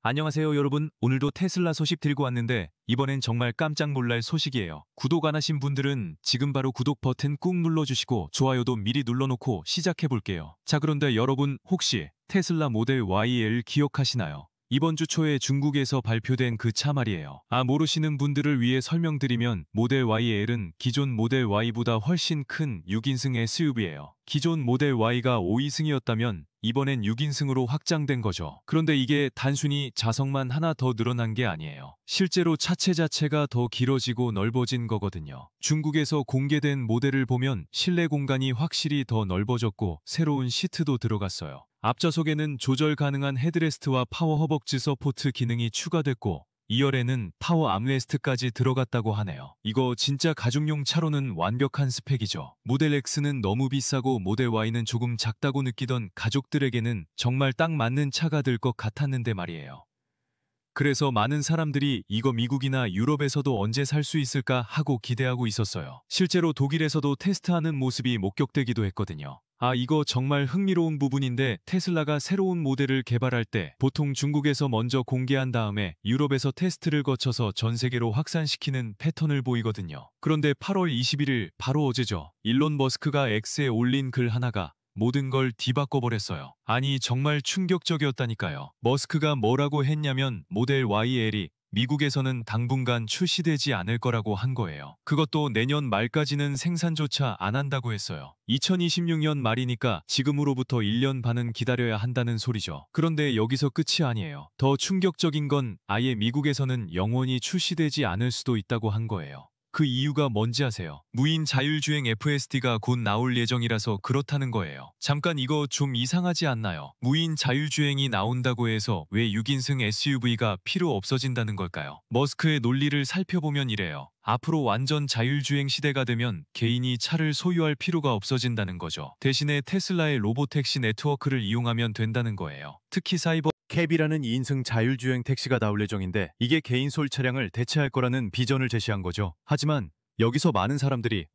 안녕하세요 여러분. 오늘도 테슬라 소식 들고 왔는데 이번엔 정말 깜짝 놀랄 소식이에요. 구독 안 하신 분들은 지금 바로 구독 버튼 꾹 눌러주시고 좋아요도 미리 눌러놓고 시작해볼게요. 자, 그런데 여러분 혹시 테슬라 모델 YL 기억하시나요? 이번 주 초에 중국에서 발표된 그 차 말이에요. 모르시는 분들을 위해 설명드리면 모델 YL은 기존 모델 Y보다 훨씬 큰 6인승 SUV예요. 기존 모델 Y가 5인승이었다면 이번엔 6인승으로 확장된 거죠. 그런데 이게 단순히 자석만 하나 더 늘어난 게 아니에요. 실제로 차체 자체가 더 길어지고 넓어진 거거든요. 중국에서 공개된 모델을 보면 실내 공간이 확실히 더 넓어졌고 새로운 시트도 들어갔어요. 앞좌석에는 조절 가능한 헤드레스트와 파워 허벅지 서포트 기능이 추가됐고 2열에는 파워 암레스트까지 들어갔다고 하네요. 이거 진짜 가족용 차로는 완벽한 스펙이죠. 모델 X는 너무 비싸고 모델 Y는 조금 작다고 느끼던 가족들에게는 정말 딱 맞는 차가 될 것 같았는데 말이에요. 그래서 많은 사람들이 이거 미국이나 유럽에서도 언제 살 수 있을까 하고 기대하고 있었어요. 실제로 독일에서도 테스트하는 모습이 목격되기도 했거든요. 이거 정말 흥미로운 부분인데 테슬라가 새로운 모델을 개발할 때 보통 중국에서 먼저 공개한 다음에 유럽에서 테스트를 거쳐서 전 세계로 확산시키는 패턴을 보이거든요. 그런데 8월 21일 바로 어제죠. 일론 머스크가 X에 올린 글 하나가 모든 걸 뒤바꿔버렸어요. 정말 충격적이었다니까요. 머스크가 뭐라고 했냐면 모델 YL이 미국에서는 당분간 출시되지 않을 거라고 한 거예요. 그것도 내년 말까지는 생산조차 안 한다고 했어요. 2026년 말이니까 지금으로부터 1년 반은 기다려야 한다는 소리죠. 그런데 여기서 끝이 아니에요. 더 충격적인 건 아예 미국에서는 영원히 출시되지 않을 수도 있다고 한 거예요. 그 이유가 뭔지 아세요? 무인 자율주행 FSD가 곧 나올 예정이라서 그렇다는 거예요. 잠깐 이거 좀 이상하지 않나요? 무인 자율주행이 나온다고 해서 왜 6인승 SUV가 필요 없어진다는 걸까요? 머스크의 논리를 살펴보면 이래요. 앞으로 완전 자율주행 시대가 되면 개인이 차를 소유할 필요가 없어진다는 거죠. 대신에 테슬라의 로보택시 네트워크를 이용하면 된다는 거예요. 특히 사이버 캡이라는 2인승 자율주행 택시가 나올 예정인데 이게 개인 소유 차량을 대체할 거라는 비전을 제시한 거죠. 하지만 여기서 많은 사람들이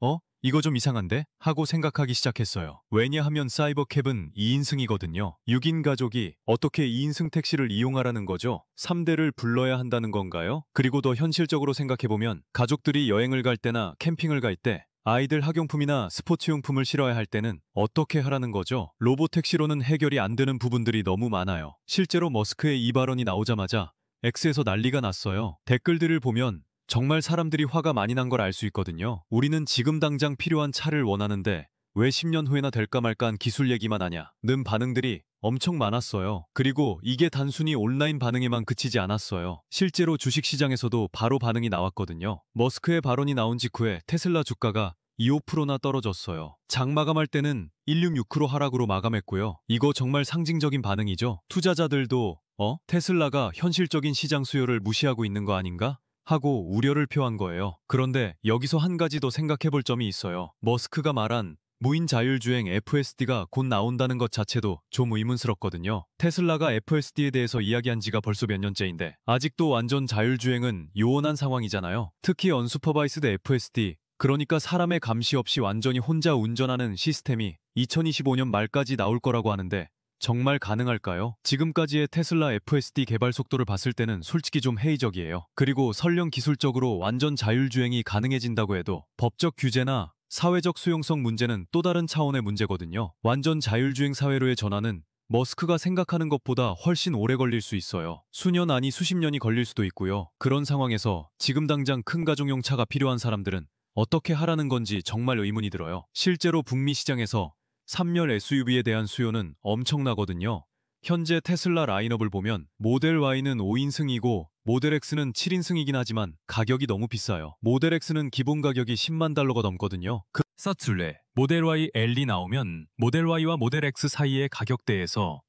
이거 좀 이상한데? 하고 생각하기 시작했어요. 왜냐하면 사이버캡은 2인승이거든요. 6인 가족이 어떻게 2인승 택시를 이용하라는 거죠? 3대를 불러야 한다는 건가요? 그리고 더 현실적으로 생각해보면 가족들이 여행을 갈 때나 캠핑을 갈 때 아이들 학용품이나 스포츠용품을 실어야 할 때는 어떻게 하라는 거죠? 로보택시로는 해결이 안 되는 부분들이 너무 많아요. 실제로 머스크의 이 발언이 나오자마자 X에서 난리가 났어요. 댓글들을 보면 정말 사람들이 화가 많이 난 걸 알 수 있거든요. 우리는 지금 당장 필요한 차를 원하는데 왜 10년 후에나 될까 말까한 기술 얘기만 하냐 는 반응들이 엄청 많았어요. 그리고 이게 단순히 온라인 반응에만 그치지 않았어요. 실제로 주식시장에서도 바로 반응이 나왔거든요. 머스크의 발언이 나온 직후에 테슬라 주가가 2~5%나 떨어졌어요. 장 마감할 때는 166% 하락으로 마감했고요. 이거 정말 상징적인 반응이죠. 투자자들도 테슬라가 현실적인 시장 수요를 무시하고 있는 거 아닌가? 하고 우려를 표한 거예요. 그런데 여기서 한 가지 더 생각해볼 점이 있어요. 머스크가 말한 무인 자율주행 FSD가 곧 나온다는 것 자체도 좀 의문스럽거든요. 테슬라가 FSD에 대해서 이야기한 지가 벌써 몇 년째인데 아직도 완전 자율주행은 요원한 상황이잖아요. 특히 언슈퍼바이스드 FSD, 그러니까 사람의 감시 없이 완전히 혼자 운전하는 시스템이 2025년 말까지 나올 거라고 하는데 정말 가능할까요? 지금까지의 테슬라 FSD 개발 속도를 봤을 때는 솔직히 좀 회의적이에요. 그리고 설령 기술적으로 완전 자율주행이 가능해진다고 해도 법적 규제나 사회적 수용성 문제는 또 다른 차원의 문제거든요. 완전 자율주행 사회로의 전환은 머스크가 생각하는 것보다 훨씬 오래 걸릴 수 있어요. 수년 아니 수십 년이 걸릴 수도 있고요. 그런 상황에서 지금 당장 큰 가정용 차가 필요한 사람들은 어떻게 하라는 건지 정말 의문이 들어요. 실제로 북미 시장에서 3열 SUV에 대한 수요는 엄청나거든요. 현재 테슬라 라인업을 보면 모델 Y는 5인승이고 모델 X는 7인승이긴 하지만 가격이 너무 비싸요. 모델 X는 기본 가격이 10만 달러가 넘거든요. 서툴레 모델 Y L이 나오면 모델 Y와 모델 X 사이의 가격대에서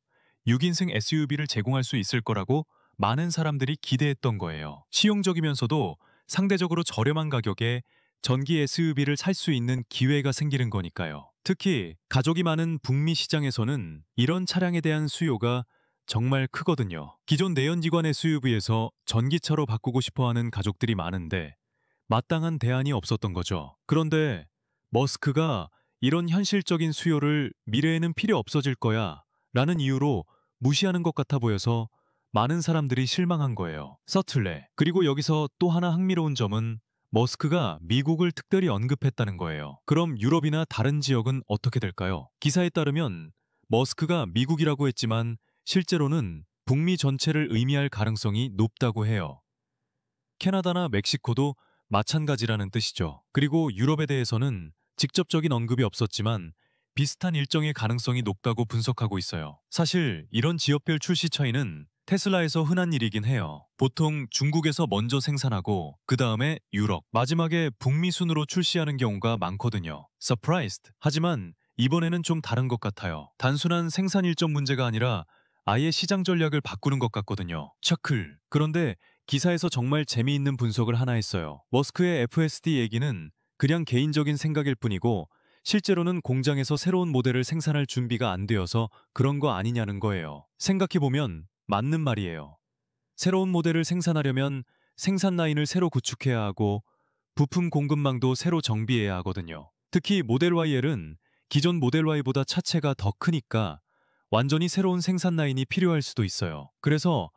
6인승 SUV를 제공할 수 있을 거라고 많은 사람들이 기대했던 거예요. 실용적이면서도 상대적으로 저렴한 가격에 전기 SUV를 살 수 있는 기회가 생기는 거니까요. 특히 가족이 많은 북미 시장에서는 이런 차량에 대한 수요가 정말 크거든요. 기존 내연기관 SUV에서 전기차로 바꾸고 싶어하는 가족들이 많은데 마땅한 대안이 없었던 거죠. 그런데 머스크가 이런 현실적인 수요를 미래에는 필요 없어질 거야 라는 이유로 무시하는 것 같아 보여서 많은 사람들이 실망한 거예요. 서툴레. 그리고 여기서 또 하나 흥미로운 점은 머스크가 미국을 특별히 언급했다는 거예요. 그럼 유럽이나 다른 지역은 어떻게 될까요? 기사에 따르면 머스크가 미국이라고 했지만 실제로는 북미 전체를 의미할 가능성이 높다고 해요. 캐나다나 멕시코도 마찬가지라는 뜻이죠. 그리고 유럽에 대해서는 직접적인 언급이 없었지만 비슷한 일정의 가능성이 높다고 분석하고 있어요. 사실 이런 지역별 출시 차이는 테슬라에서 흔한 일이긴 해요. 보통 중국에서 먼저 생산하고 그 다음에 유럽, 마지막에 북미 순으로 출시하는 경우가 많거든요. Surprised. 하지만 이번에는 좀 다른 것 같아요. 단순한 생산 일정 문제가 아니라 아예 시장 전략을 바꾸는 것 같거든요. 차클. 그런데 기사에서 정말 재미있는 분석을 하나 했어요. 머스크의 FSD 얘기는 그냥 개인적인 생각일 뿐이고 실제로는 공장에서 새로운 모델을 생산할 준비가 안 되어서 그런 거 아니냐는 거예요. 생각해보면 맞는 말이에요. 새로운 모델을 생산하려면 생산 라인을 새로 구축해야 하고 부품 공급망도 새로 정비해야 하거든요. 특히 모델 YL은 기존 모델 Y보다 차체가 더 크니까 완전히 새로운 생산 라인이 필요할 수도 있어요. 그래서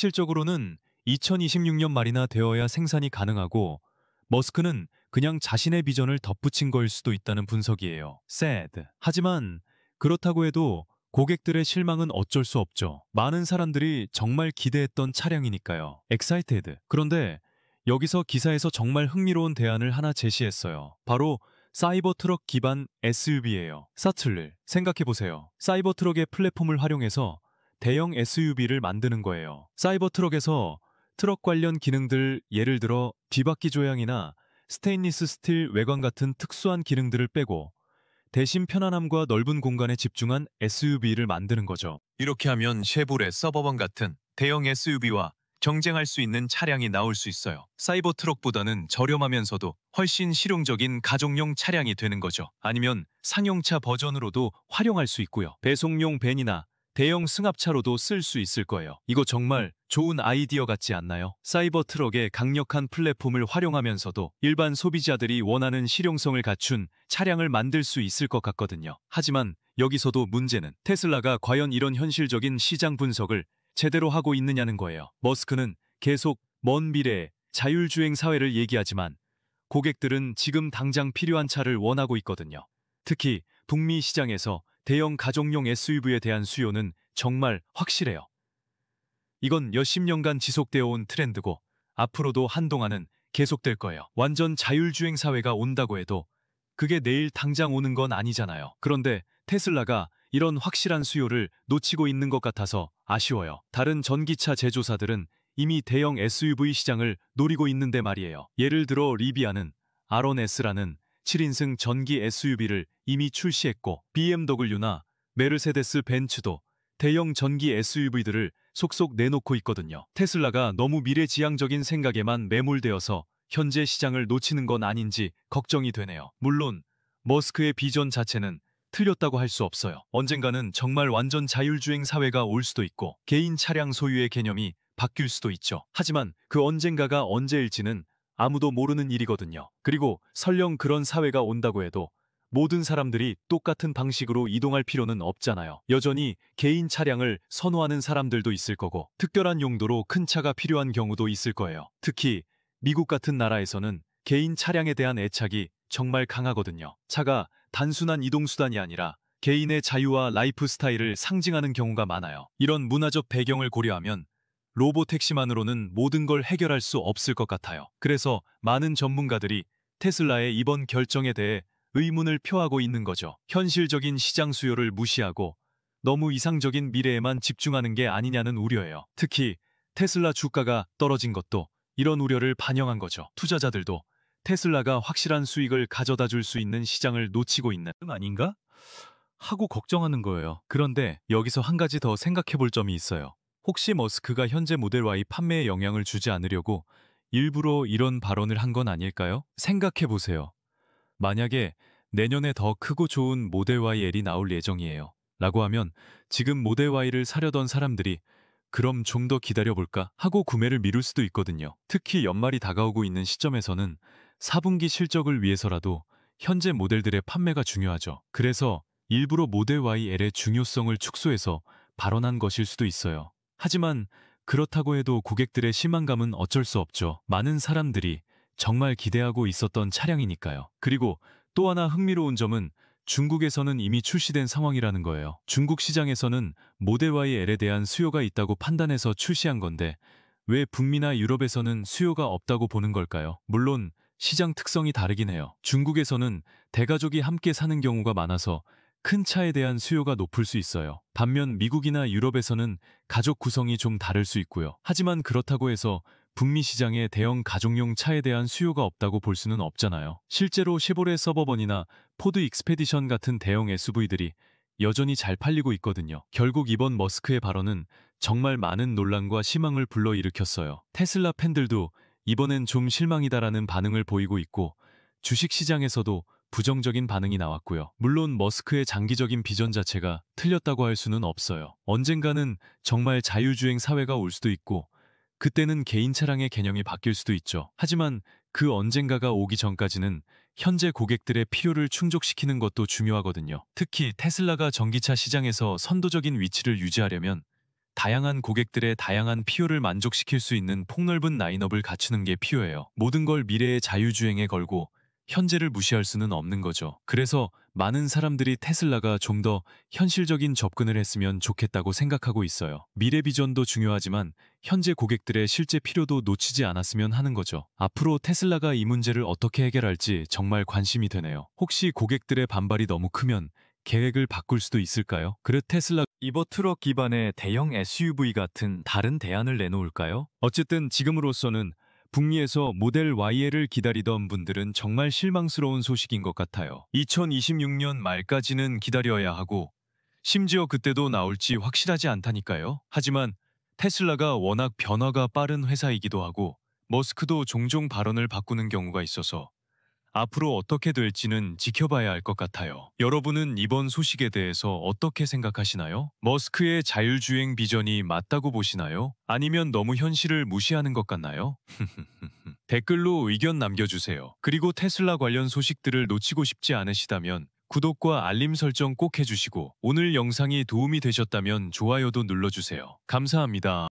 현실적으로는 2026년 말이나 되어야 생산이 가능하고 머스크는 그냥 자신의 비전을 덧붙인 거일 수도 있다는 분석이에요. sad. 하지만 그렇다고 해도 고객들의 실망은 어쩔 수 없죠. 많은 사람들이 정말 기대했던 차량이니까요. excited. 그런데 여기서 기사에서 정말 흥미로운 대안을 하나 제시했어요. 바로 사이버 트럭 기반 SUV예요. 사틀을 생각해보세요. 사이버 트럭의 플랫폼을 활용해서 대형 SUV를 만드는 거예요. 사이버 트럭에서 트럭 관련 기능들, 예를 들어 뒤바퀴 조향이나 스테인리스 스틸 외관 같은 특수한 기능들을 빼고 대신 편안함과 넓은 공간에 집중한 SUV를 만드는 거죠. 이렇게 하면 쉐보레 서버번 같은 대형 SUV와 경쟁할 수 있는 차량이 나올 수 있어요. 사이버 트럭보다는 저렴하면서도 훨씬 실용적인 가족용 차량이 되는 거죠. 아니면 상용차 버전으로도 활용할 수 있고요. 배송용 밴이나 대형 승합차로도 쓸 수 있을 거예요. 이거 정말 좋은 아이디어 같지 않나요? 사이버 트럭의 강력한 플랫폼을 활용하면서도 일반 소비자들이 원하는 실용성을 갖춘 차량을 만들 수 있을 것 같거든요. 하지만 여기서도 문제는 테슬라가 과연 이런 현실적인 시장 분석을 제대로 하고 있느냐는 거예요. 머스크는 계속 먼 미래의 자율주행 사회를 얘기하지만 고객들은 지금 당장 필요한 차를 원하고 있거든요. 특히 북미 시장에서 대형 가족용 SUV에 대한 수요는 정말 확실해요. 이건 몇십 년간 지속되어 온 트렌드고 앞으로도 한동안은 계속될 거예요. 완전 자율주행 사회가 온다고 해도 그게 내일 당장 오는 건 아니잖아요. 그런데 테슬라가 이런 확실한 수요를 놓치고 있는 것 같아서 아쉬워요. 다른 전기차 제조사들은 이미 대형 SUV 시장을 노리고 있는데 말이에요. 예를 들어 리비아는 아론-S라는 7인승 전기 SUV를 이미 출시했고 BMW나 메르세데스 벤츠도 대형 전기 SUV들을 속속 내놓고 있거든요. 테슬라가 너무 미래지향적인 생각에만 매몰되어서 현재 시장을 놓치는 건 아닌지 걱정이 되네요. 물론 머스크의 비전 자체는 틀렸다고 할 수 없어요. 언젠가는 정말 완전 자율주행 사회가 올 수도 있고 개인 차량 소유의 개념이 바뀔 수도 있죠. 하지만 그 언젠가가 언제일지는 아무도 모르는 일이거든요. 그리고 설령 그런 사회가 온다고 해도 모든 사람들이 똑같은 방식으로 이동할 필요는 없잖아요. 여전히 개인 차량을 선호하는 사람들도 있을 거고 특별한 용도로 큰 차가 필요한 경우도 있을 거예요. 특히 미국 같은 나라에서는 개인 차량에 대한 애착이 정말 강하거든요. 차가 단순한 이동수단이 아니라 개인의 자유와 라이프 스타일을 상징하는 경우가 많아요. 이런 문화적 배경을 고려하면 로보택시만으로는 모든 걸 해결할 수 없을 것 같아요. 그래서 많은 전문가들이 테슬라의 이번 결정에 대해 의문을 표하고 있는 거죠. 현실적인 시장 수요를 무시하고 너무 이상적인 미래에만 집중하는 게 아니냐는 우려예요. 특히 테슬라 주가가 떨어진 것도 이런 우려를 반영한 거죠. 투자자들도 테슬라가 확실한 수익을 가져다 줄 수 있는 시장을 놓치고 있는 아닌가? 하고 걱정하는 거예요. 그런데 여기서 한 가지 더 생각해 볼 점이 있어요. 혹시 머스크가 현재 모델 Y 판매에 영향을 주지 않으려고 일부러 이런 발언을 한 건 아닐까요? 생각해 보세요. 만약에 내년에 더 크고 좋은 모델 Y L이 나올 예정이에요. 라고 하면 지금 모델 Y를 사려던 사람들이 그럼 좀 더 기다려볼까 하고 구매를 미룰 수도 있거든요. 특히 연말이 다가오고 있는 시점에서는 4분기 실적을 위해서라도 현재 모델들의 판매가 중요하죠. 그래서 일부러 모델 Y L의 중요성을 축소해서 발언한 것일 수도 있어요. 하지만 그렇다고 해도 고객들의 실망감은 어쩔 수 없죠. 많은 사람들이 정말 기대하고 있었던 차량이니까요. 그리고 또 하나 흥미로운 점은 중국에서는 이미 출시된 상황이라는 거예요. 중국 시장에서는 모델 YL에 대한 수요가 있다고 판단해서 출시한 건데 왜 북미나 유럽에서는 수요가 없다고 보는 걸까요? 물론 시장 특성이 다르긴 해요. 중국에서는 대가족이 함께 사는 경우가 많아서 큰 차에 대한 수요가 높을 수 있어요. 반면 미국이나 유럽에서는 가족 구성이 좀 다를 수 있고요. 하지만 그렇다고 해서 북미 시장에 대형 가족용 차에 대한 수요가 없다고 볼 수는 없잖아요. 실제로 쉐보레 서버번이나 포드 익스페디션 같은 대형 SUV들이 여전히 잘 팔리고 있거든요. 결국 이번 머스크의 발언은 정말 많은 논란과 희망을 불러일으켰어요. 테슬라 팬들도 이번엔 좀 실망이다라는 반응을 보이고 있고 주식시장에서도 부정적인 반응이 나왔고요. 물론 머스크의 장기적인 비전 자체가 틀렸다고 할 수는 없어요. 언젠가는 정말 자유주행 사회가 올 수도 있고 그때는 개인 차량의 개념이 바뀔 수도 있죠. 하지만 그 언젠가가 오기 전까지는 현재 고객들의 필요를 충족시키는 것도 중요하거든요. 특히 테슬라가 전기차 시장에서 선도적인 위치를 유지하려면 다양한 고객들의 다양한 필요를 만족시킬 수 있는 폭넓은 라인업을 갖추는 게 필요해요. 모든 걸 미래의 자유주행에 걸고 현재를 무시할 수는 없는 거죠. 그래서 많은 사람들이 테슬라가 좀 더 현실적인 접근을 했으면 좋겠다고 생각하고 있어요. 미래 비전도 중요하지만 현재 고객들의 실제 필요도 놓치지 않았으면 하는 거죠. 앞으로 테슬라가 이 문제를 어떻게 해결할지 정말 관심이 되네요. 혹시 고객들의 반발이 너무 크면 계획을 바꿀 수도 있을까요? 그릇 테슬라 이버 트럭 기반의 대형 SUV 같은 다른 대안을 내놓을까요? 어쨌든 지금으로서는 북미에서 모델 YL을 기다리던 분들은 정말 실망스러운 소식인 것 같아요. 2026년 말까지는 기다려야 하고 심지어 그때도 나올지 확실하지 않다니까요. 하지만 테슬라가 워낙 변화가 빠른 회사이기도 하고 머스크도 종종 발언을 바꾸는 경우가 있어서 앞으로 어떻게 될지는 지켜봐야 할 것 같아요. 여러분은 이번 소식에 대해서 어떻게 생각하시나요? 머스크의 자율주행 비전이 맞다고 보시나요? 아니면 너무 현실을 무시하는 것 같나요? 댓글로 의견 남겨주세요. 그리고 테슬라 관련 소식들을 놓치고 싶지 않으시다면 구독과 알림 설정 꼭 해주시고 오늘 영상이 도움이 되셨다면 좋아요도 눌러주세요. 감사합니다.